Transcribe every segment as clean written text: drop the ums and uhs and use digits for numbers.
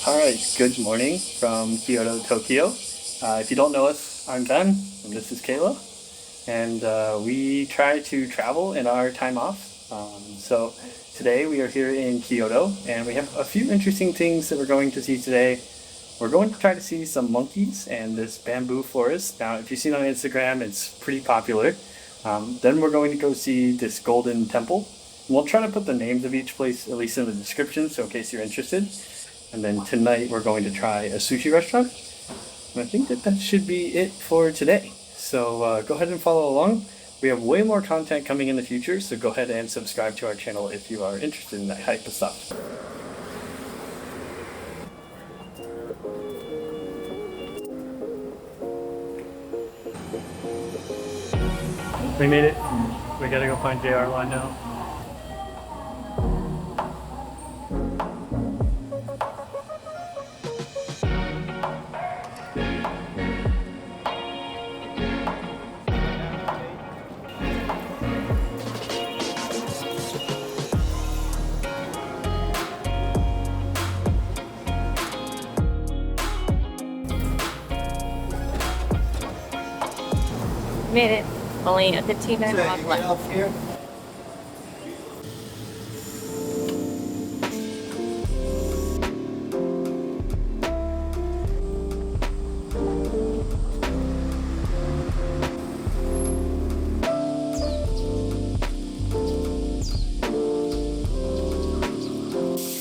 Alright, good morning from Kyoto, Tokyo. If you don't know us, I'm Ben, and this is Kayla. And we try to travel in our time off. So today we are here in Kyoto, and we have a few interesting things that we're going to see today. We're going to try to see some monkeys and this bamboo forest. Now, if you've seen on Instagram, it's pretty popular. Then we're going to go see this golden temple. We'll try to put the names of each place at least in the description, so in case you're interested. And then tonight we're going to try a sushi restaurant. And I think that should be it for today. So go ahead and follow along. We have way more content coming in the future, so go ahead and subscribe to our channel if you are interested in that type of stuff. We made it. We gotta go find JR line now. Made it. Only a 15-minute walk left. Here.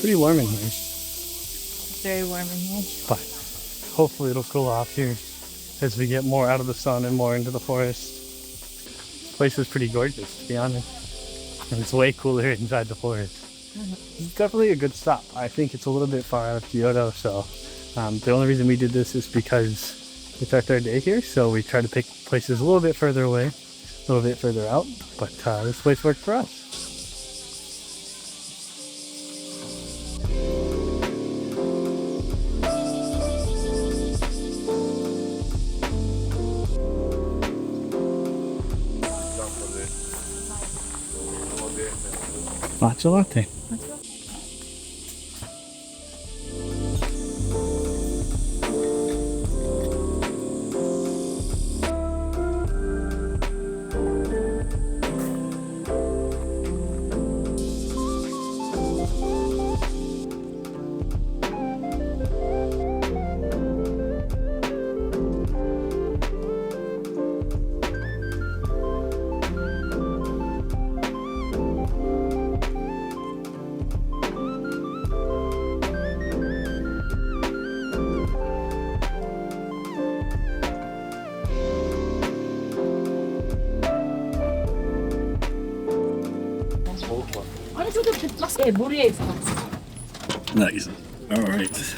Pretty warm in here, It's very warm in here. but hopefully it'll cool off here as we get more out of the sun and more into the forest. This place is pretty gorgeous, to be honest. And it's way cooler inside the forest. It's definitely a good stop. I think it's a little bit far out of Kyoto, so the only reason we did this is because it's our third day here, so we try to pick places a little bit further away, a little bit further out, but this place worked for us. Matcha latte. Nice. Alright.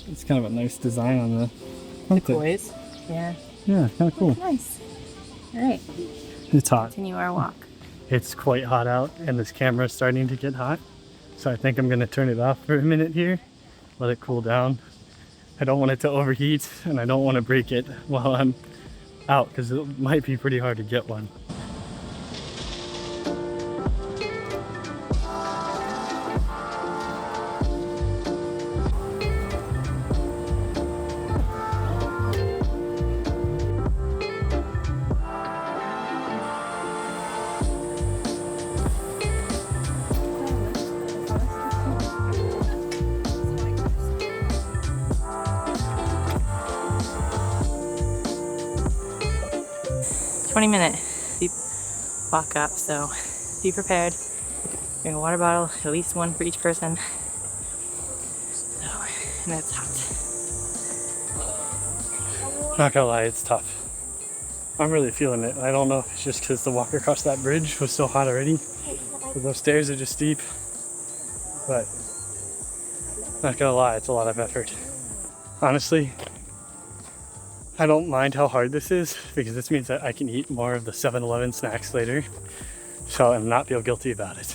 It's kind of a nice design on the Toys. Yeah. Yeah, kind of cool. Nice. Alright. It's hot. Continue our walk. It's quite hot out, and this camera is starting to get hot. So I think I'm going to turn it off for a minute here. Let it cool down. I don't want it to overheat, and I don't want to break it while I'm out, because it might be pretty hard to get one. Minute deep walk up, so be prepared. Bring a water bottle, at least one for each person. So, and it's hot. Not gonna lie, it's tough. I'm really feeling it. I don't know if it's just because the walk across that bridge was so hot already. But those stairs are just steep. But not gonna lie, it's a lot of effort. Honestly, I don't mind how hard this is, because this means that I can eat more of the 7-Eleven snacks later, so and not feel guilty about it.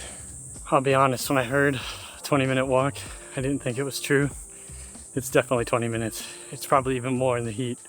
I'll be honest, when I heard a 20-minute walk, I didn't think it was true. It's definitely 20 minutes. It's probably even more in the heat.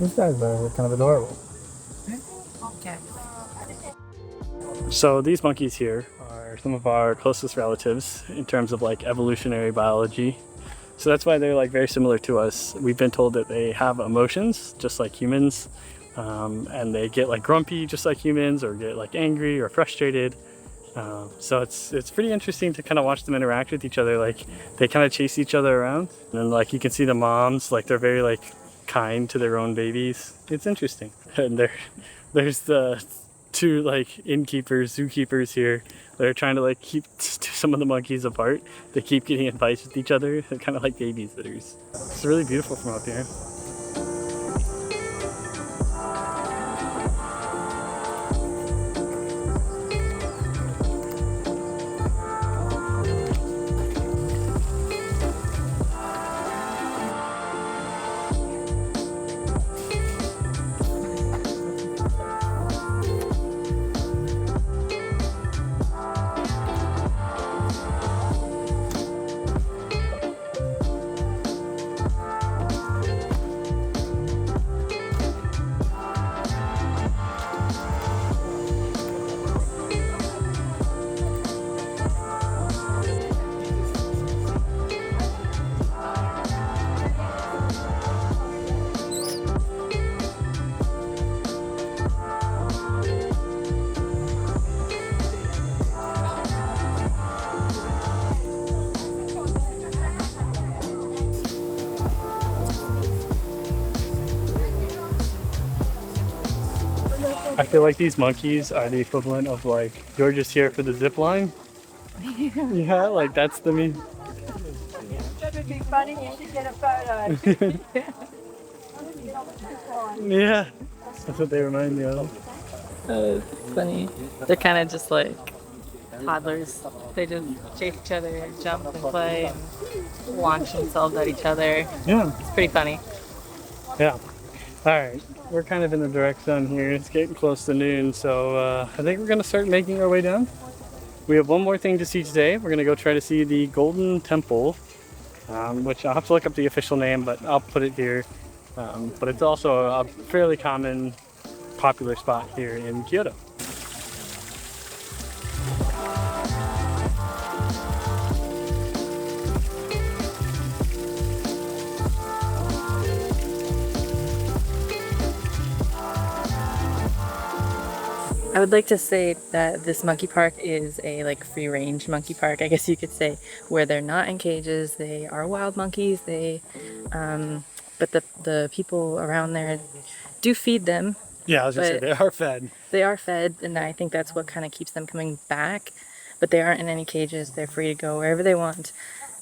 These guys are kind of adorable. Okay. So these monkeys here are some of our closest relatives in terms of like evolutionary biology. So that's why they're like very similar to us. We've been told that they have emotions just like humans, and they get like grumpy just like humans, or get like angry or frustrated. So it's pretty interesting to kind of watch them interact with each other. Like they kind of chase each other around, and like you can see the moms, like they're very like kind to their own babies. It's interesting. And there's the two like innkeepers, zookeepers here. They're trying to like keep some of the monkeys apart. They keep getting in fights with each other. They're kind of like babysitters. It's really beautiful from up here. I feel like these monkeys are the equivalent of like, you're just here for the zip line. Yeah, like that's the me. That would be funny. You should get a photo. Yeah, that's what they remind me of. Funny. They're kind of just like toddlers. They just chase each other and jump and play and launch themselves at each other. Yeah, It's pretty funny. yeah. All right, we're kind of in the direct sun here. It's getting close to noon, so I think we're gonna start making our way down. We have one more thing to see today. We're gonna go try to see the Golden Temple, which I'll have to look up the official name, but I'll put it here. But it's also a fairly common, popular spot here in Kyoto. I would like to say that this monkey park is a like free range monkey park, I guess you could say, where they're not in cages. They are wild monkeys. But the people around there do feed them. Yeah, I was gonna say they are fed. They are fed, and I think that's what kind of keeps them coming back. But they aren't in any cages. They're free to go wherever they want.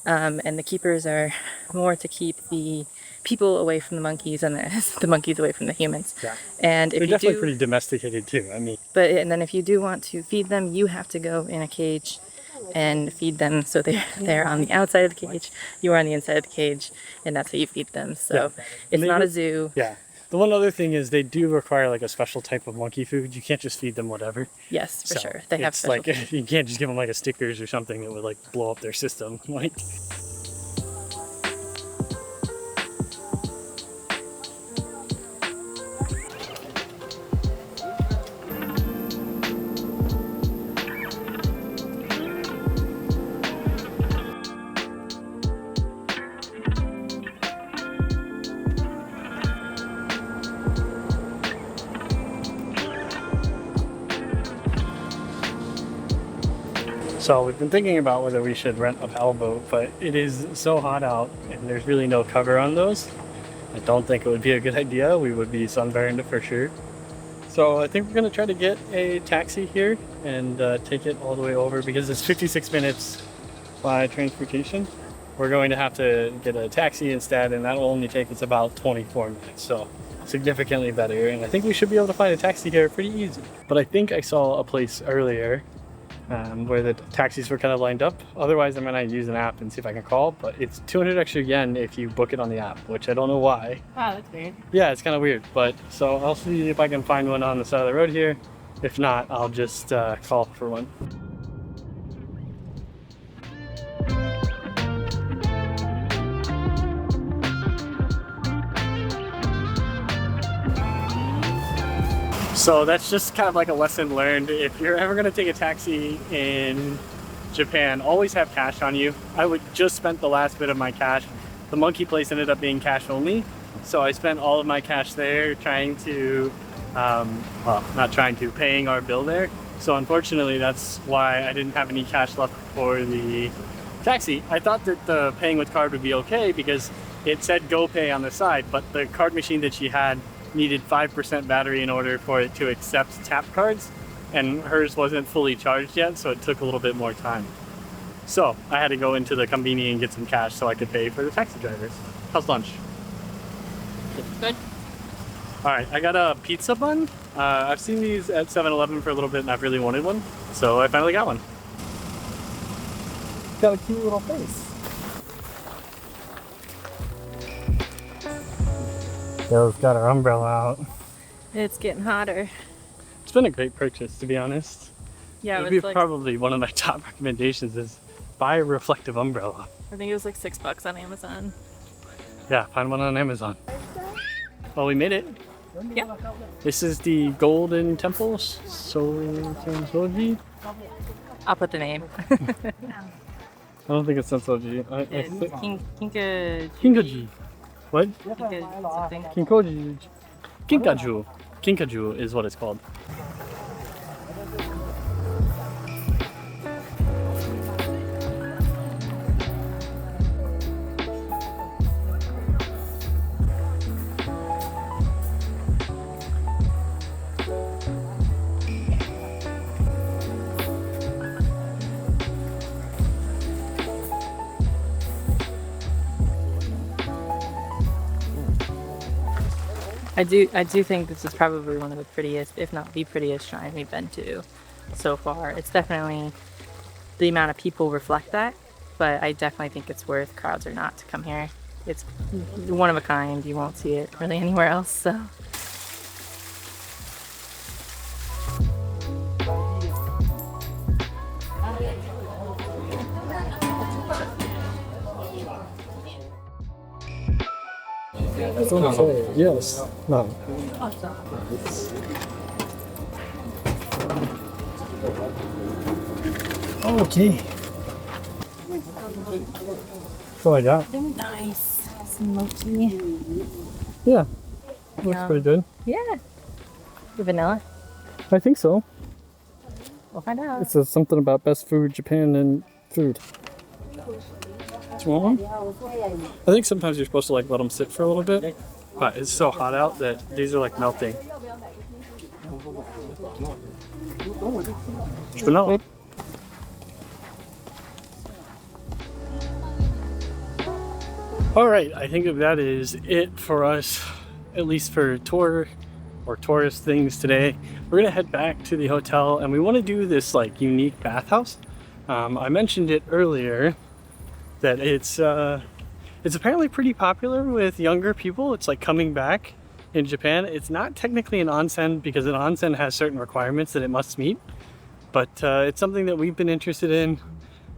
And the keepers are more to keep the people away from the monkeys and the monkeys away from the humans. Yeah. And if They're you definitely do, pretty domesticated too. I mean, and then if you do want to feed them, you have to go in a cage and feed them. So they're on the outside of the cage, you are on the inside of the cage, and that's how you feed them. So Yeah. it's not a zoo. yeah. The one other thing is they do require like a special type of monkey food. You can't just feed them whatever. Yes, for So sure. They have it's special like you can't just give them like a Stickers or something that would like blow up their system. Like. So we've been thinking about whether we should rent a paddle boat, but it is so hot out and there's really no cover on those. I don't think it would be a good idea. We would be sunburned for sure. So I think we're gonna try to get a taxi here and take it all the way over, because it's 56 minutes by transportation. We're going to have to get a taxi instead, and that'll only take us about 24 minutes. So significantly better. And I think we should be able to find a taxi here pretty easy. But I think I saw a place earlier where the taxis were kind of lined up. Otherwise, I'm gonna use an app and see if I can call, but it's 200 extra yen if you book it on the app, which I don't know why. Wow, that's weird. Yeah, it's kind of weird, but so I'll see if I can find one on the side of the road here. If not, I'll just call for one. So that's just kind of like a lesson learned. If you're ever going to take a taxi in Japan, always have cash on you. I would just spent the last bit of my cash. The monkey place ended up being cash only, so I spent all of my cash there trying to, well, not trying to, paying our bill there. So unfortunately, that's why I didn't have any cash left for the taxi. I thought that the paying with card would be okay because it said Go Pay on the side, but the card machine that she had needed 5% battery in order for it to accept tap cards, and hers wasn't fully charged yet, so it took a little bit more time. So I had to go into the convenience and get some cash so I could pay for the taxi drivers. How's lunch? Good. All right, I got a pizza bun. I've seen these at 7-Eleven for a little bit and I've really wanted one, so I finally got one. Got a cute little face. Kayla's got her umbrella out. It's getting hotter. It's been a great purchase, to be honest. Yeah, it would it was be like, probably one of my top recommendations is buy a reflective umbrella. I think it was like $6 on Amazon. Yeah, find one on Amazon. Well, we made it. Yeah. This is the Golden Temple, Sensoji. I'll put the name. I don't think it's Sensoji. Kinkaku-ji. What? Something. Kinkaku-ji. Kinkaju. Kinkaju is what it's called. I do think this is probably one of the prettiest, if not the prettiest shrine we've been to so far. It's definitely, the amount of people reflect that, but I definitely think it's worth, crowds or not, to come here. It's one of a kind. You won't see it really anywhere else, so. Yes. No. Okay. So like that. Nice. Some mochi. Yeah. Looks Yum. pretty good. Yeah. Vanilla? I think so. We'll find out. It says something about best food, Japan, and food. Do you want one? I think sometimes you're supposed to like let them sit for a little bit, but it's so hot out that these are like melting. It's vanilla. Alright, I think that is it for us, at least for tour or tourist things today. We're gonna head back to the hotel and we want to do this like unique bathhouse. I mentioned it earlier that it's apparently pretty popular with younger people. It's like coming back in Japan. It's not technically an onsen because an onsen has certain requirements that it must meet, but it's something that we've been interested in.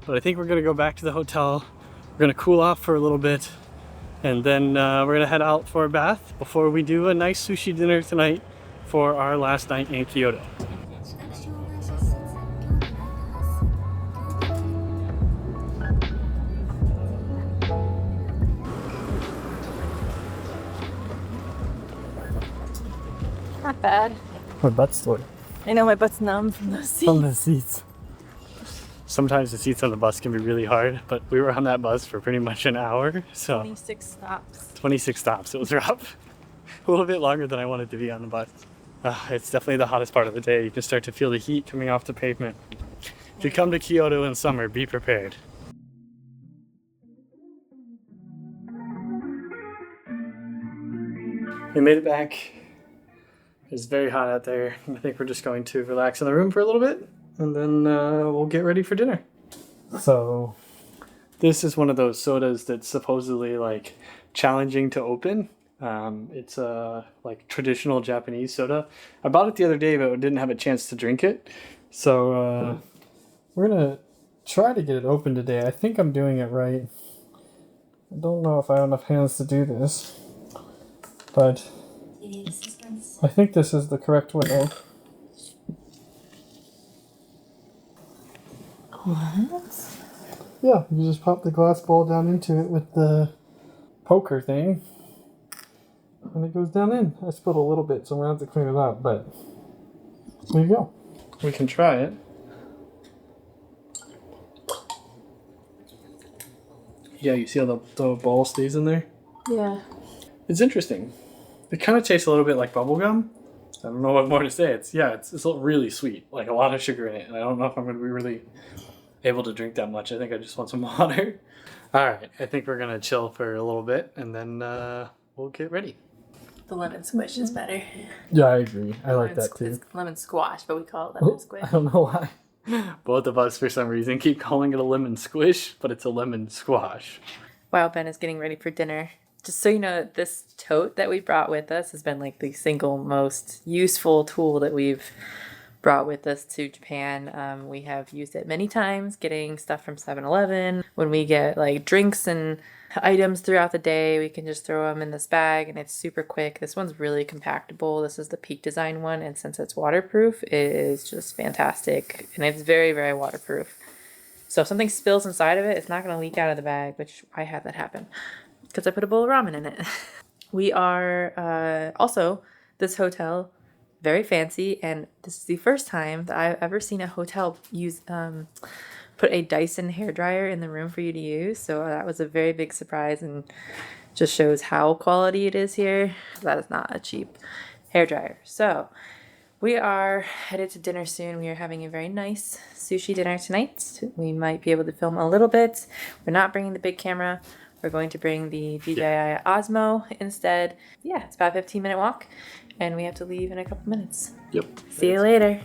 But I think we're gonna go back to the hotel. We're gonna cool off for a little bit, and then we're gonna head out for a bath before we do a nice sushi dinner tonight for our last night in Kyoto. Not bad. My butt's sore. I know my butt's numb from those seats. From the seats. Sometimes the seats on the bus can be really hard, but we were on that bus for pretty much an hour, so 26 stops. 26 stops. It was rough. A little bit longer than I wanted to be on the bus. It's definitely the hottest part of the day. You can start to feel the heat coming off the pavement. If you come to Kyoto in summer, be prepared. We made it back. It's very hot out there. I think we're just going to relax in the room for a little bit, and then we'll get ready for dinner. So this is one of those sodas that's supposedly like challenging to open. It's a like traditional Japanese soda. I bought it the other day, but didn't have a chance to drink it. So we're gonna try to get it open today. I think I'm doing it right. I don't know if I have enough hands to do this, but I think this is the correct way. What? Yeah, you just pop the glass bowl down into it with the poker thing, and it goes down in. I spilled a little bit, so I'm going to have to clean it up, but there you go. We can try it. Yeah, you see how the ball stays in there? Yeah. It's interesting. It kind of tastes a little bit like bubble gum. I don't know what more to say. It's really sweet, like a lot of sugar in it, and I don't know if I'm going to be really able to drink that much. I think I just want some water. All right, I think we're going to chill for a little bit, and then we'll get ready. The lemon squish is better. Yeah, I agree. I like that too. It's lemon squash, but we call it lemon squish. I don't know why. Both of us, for some reason, keep calling it a lemon squish, but it's a lemon squash. While Ben is getting ready for dinner, just so you know, this tote that we brought with us has been like the single most useful tool that we've brought with us to Japan. We have used it many times getting stuff from 7-Eleven. When we get like drinks and items throughout the day, we can just throw them in this bag and it's super quick. This one's really compactable. This is the Peak Design one, and since it's waterproof, it is just fantastic, and it's very, very waterproof. So if something spills inside of it, it's not going to leak out of the bag, which I had that happen because I put a bowl of ramen in it. We are also, this hotel, very fancy, and this is the first time that I've ever seen a hotel use put a Dyson hairdryer in the room for you to use. So that was a very big surprise and just shows how quality it is here. That is not a cheap hairdryer. So we are headed to dinner soon. We are having a very nice sushi dinner tonight. We might be able to film a little bit. We're not bringing the big camera. We're going to bring the DJI Osmo instead. Yeah, it's about a 15-minute walk, and we have to leave in a couple minutes. Yep. See you later.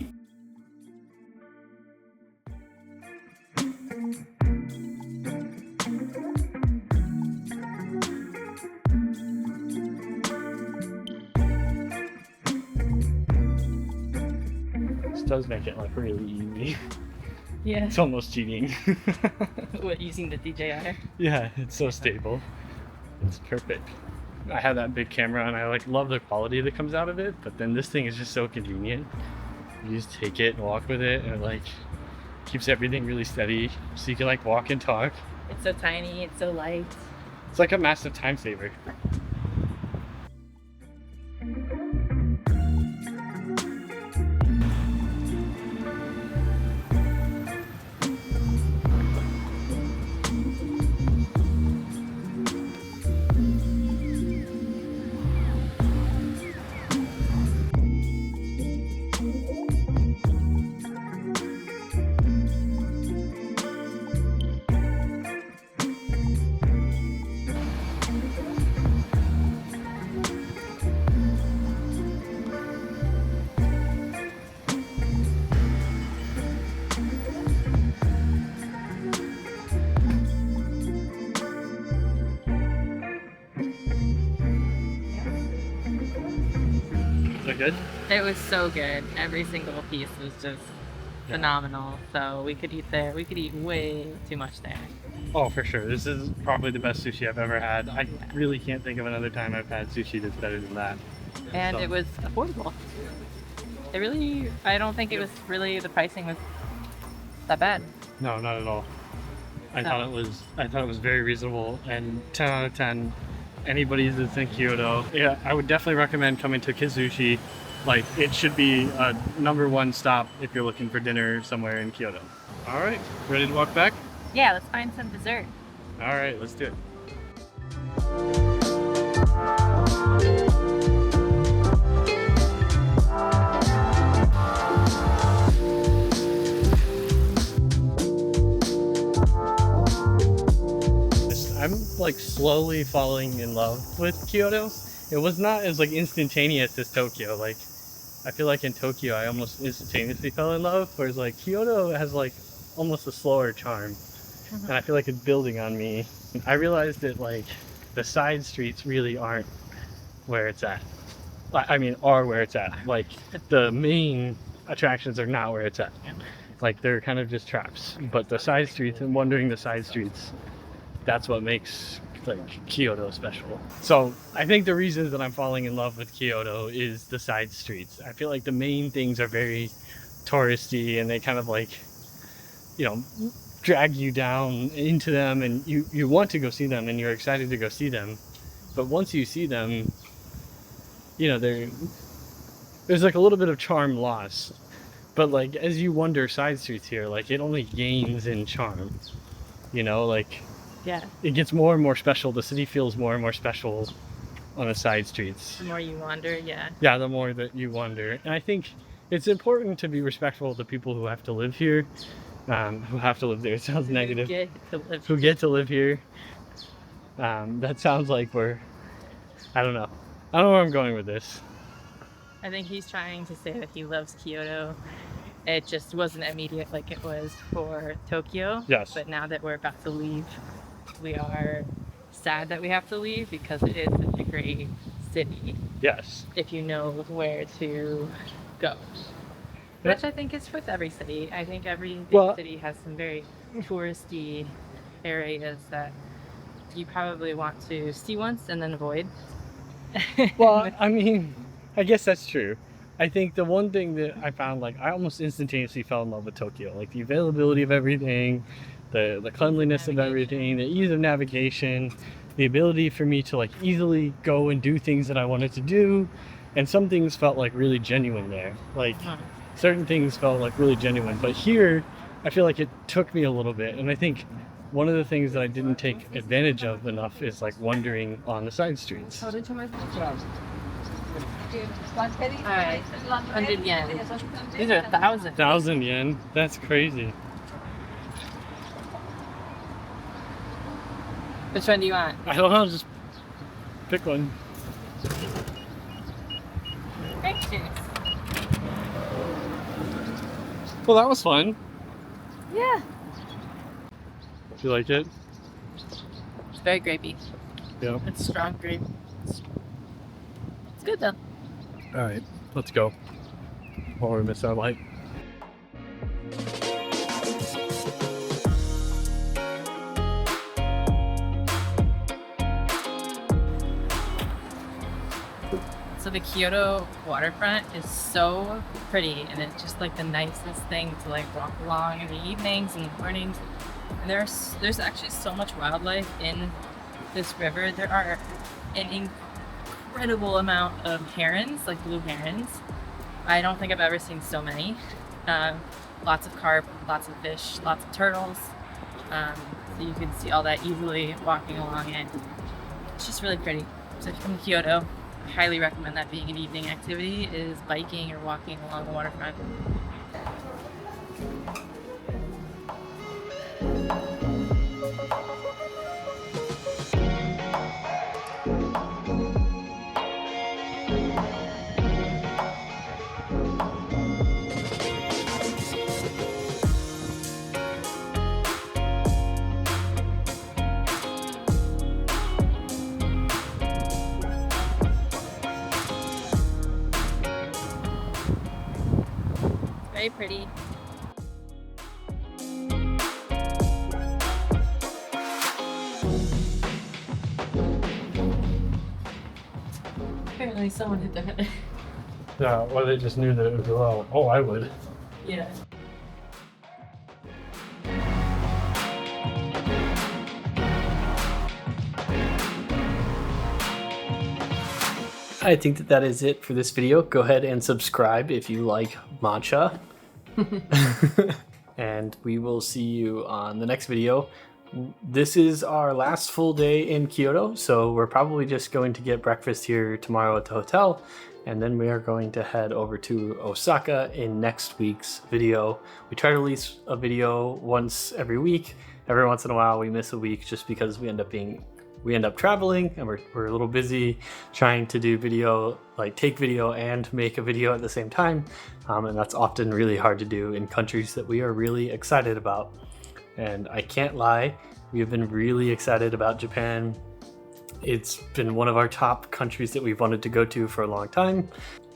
This does make it like really easy. Yeah. It's almost cheating. What, using the DJI? Yeah, it's so stable. It's perfect. I have that big camera and I like love the quality that comes out of it, but then this thing is just so convenient. You just take it and walk with it, and it like keeps everything really steady, so you can like walk and talk. It's so tiny, it's so light. It's like a massive time saver. Is that good? It was so good. Every single piece was just phenomenal. So we could eat there. We could eat way too much there. Oh, for sure. This is probably the best sushi I've ever had. I really can't think of another time I've had sushi that's better than that. And So- it was affordable. It really, I don't think it was really, the pricing was that bad. No, not at all. I No. thought it was very reasonable, and 10 out of 10. Anybody that's in Kyoto, yeah, I would definitely recommend coming to Kizushi. Like, it should be a #1 stop if you're looking for dinner somewhere in Kyoto. All right, ready to walk back? Yeah, let's find some dessert. All right, let's do it. I'm like slowly falling in love with Kyoto. It was not as like instantaneous as Tokyo. Like, I feel like in Tokyo I almost instantaneously fell in love, whereas like Kyoto has like almost a slower charm, and I feel like it's building on me. I realized that like the side streets really aren't where it's at. I mean, are where it's at. Like, the main attractions are not where it's at. Like, they're kind of just traps. But the side streets, and wandering the side streets, that's what makes like Kyoto special. So I think the reasons that I'm falling in love with Kyoto is the side streets. I feel like the main things are very touristy, and they kind of like, you know, drag you down into them, and you want to go see them and you're excited to go see them. But once you see them, you know, there's like a little bit of charm loss. But like as you wander side streets here, like it only gains in charm. You know, like Yeah. it gets more and more special. The city feels more and more special on the side streets. The more you wander, yeah. Yeah, the more that you wander. And I think it's important to be respectful of the people who have to live here. Who have to live there. It sounds negative. Who get to live here. That sounds like I don't know. I don't know where I'm going with this. I think he's trying to say that he loves Kyoto. It just wasn't immediate like it was for Tokyo. Yes. But now that we're about to leave, we are sad that we have to leave because it is such a great city Yes. if you know where to go. Which I think is with every city. I think every big city has some very touristy areas that you probably want to see once and then avoid. Well, I mean, I guess that's true. I think the one thing that I found, like, I almost instantaneously fell in love with Tokyo. Like, the availability of everything, the cleanliness of everything, the ease of navigation, the ability for me to, like, easily go and do things that I wanted to do. And some things felt, like, really genuine there. Like, certain things felt, like, really genuine. But here, I feel like it took me a little bit. And I think one of the things that I didn't take advantage of enough is, like, wandering on the side streets. Alright, 100 yen. These are 1,000. 1,000 yen? That's crazy. Which one do you want? I don't know, just pick one. Thank you. Well, that was fun. Yeah. Do you like it? It's very grapey. Yeah. It's strong grape. It's good though. Alright, let's go. Before we miss our light. So the Kyoto waterfront is so pretty, and it's just like the nicest thing to like walk along in the evenings and the mornings. And there's actually so much wildlife in this river. There are an incredible amount of herons, like blue herons. I don't think I've ever seen so many. Lots of carp, lots of fish, lots of turtles. So you can see all that easily walking along it. It's just really pretty. So if you come to Kyoto, I highly recommend that being an evening activity is biking or walking along the waterfront. Very pretty. Apparently someone hit their head. Yeah, or they just knew that it was low. Oh, I would. Yeah. I think that is it for this video. Go ahead and subscribe if you like matcha. And we will see you on the next video. This is our last full day in Kyoto, so we're probably just going to get breakfast here tomorrow at the hotel, and then we are going to head over to Osaka in next week's video. We try to release a video once every week. Every once in a while we miss a week just because we end up traveling, and we're a little busy trying to do video, like take video and make a video at the same time. And that's often really hard to do in countries that we are really excited about. And I can't lie, we have been really excited about Japan. It's been one of our top countries that we've wanted to go to for a long time.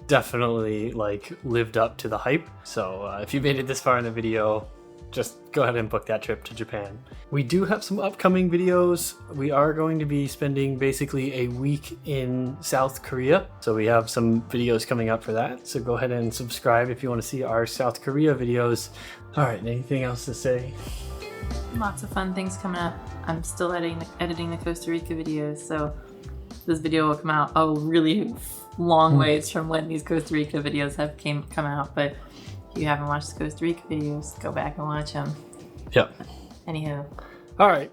Definitely like lived up to the hype. So if you made it this far in the video, just go ahead and book that trip to Japan. We do have some upcoming videos. We are going to be spending basically a week in South Korea. So we have some videos coming up for that. So go ahead and subscribe if you want to see our South Korea videos. All right, anything else to say? Lots of fun things coming up. I'm still editing the Costa Rica videos, so this video will come out a really long ways from when these Costa Rica videos have come out. But if you haven't watched the Costa Rica videos, go back and watch them. Yep. Anyhow. All right.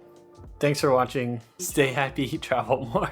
Thanks for watching. Stay happy, travel more.